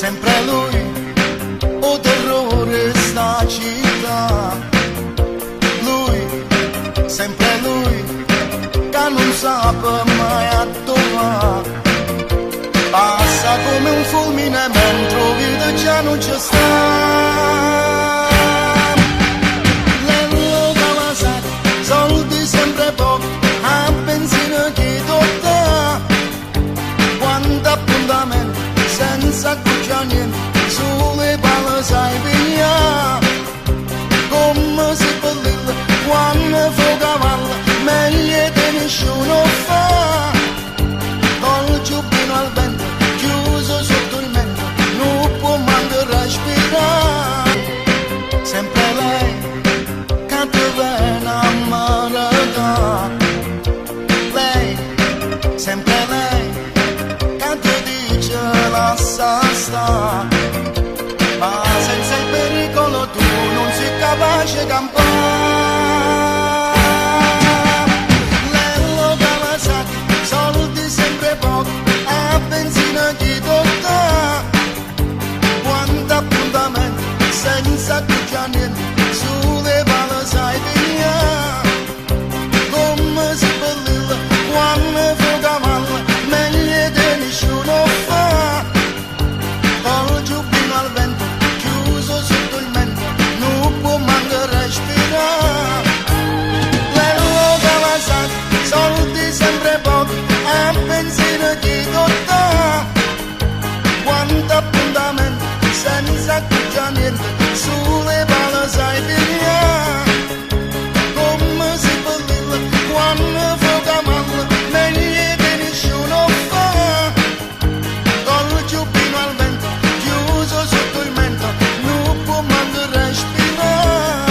sempre lui, o terrore sta città. Lui, sempre lui, che non sa mai a dove. Passa come un fulmine mentre vede già non ci sta. Lello Kawasaki, soldi sempre pochi, a benzina che tocca. Quanto appuntamento, senza accucciare niente, sulle palle sai via. Come si può dire, quando fu cavallo, meglio di nessuno fa. Col giubbino al vento, chiuso sotto il mento, non può manco respirare. Sempre lei, che ti viene a maritare. Lei, sempre lei, che ti dice lascia sta. Ma senza il pericolo tu non sei capace di campare. Lello Kawasaki, soldi sempre pochi, a benzina chi tocca. Quanto appuntamento, senza accucciare niente, sulle palle sai via. Come si può dire, quando fu cavallo, meglio di nessuno fa. Col giubbino al vento, chiuso sotto il mento, non può manco respirare. Lello Kawasaki, soldi sempre pochi, a benzina chi tocca. Quanto appuntamento, senza accucciare niente, su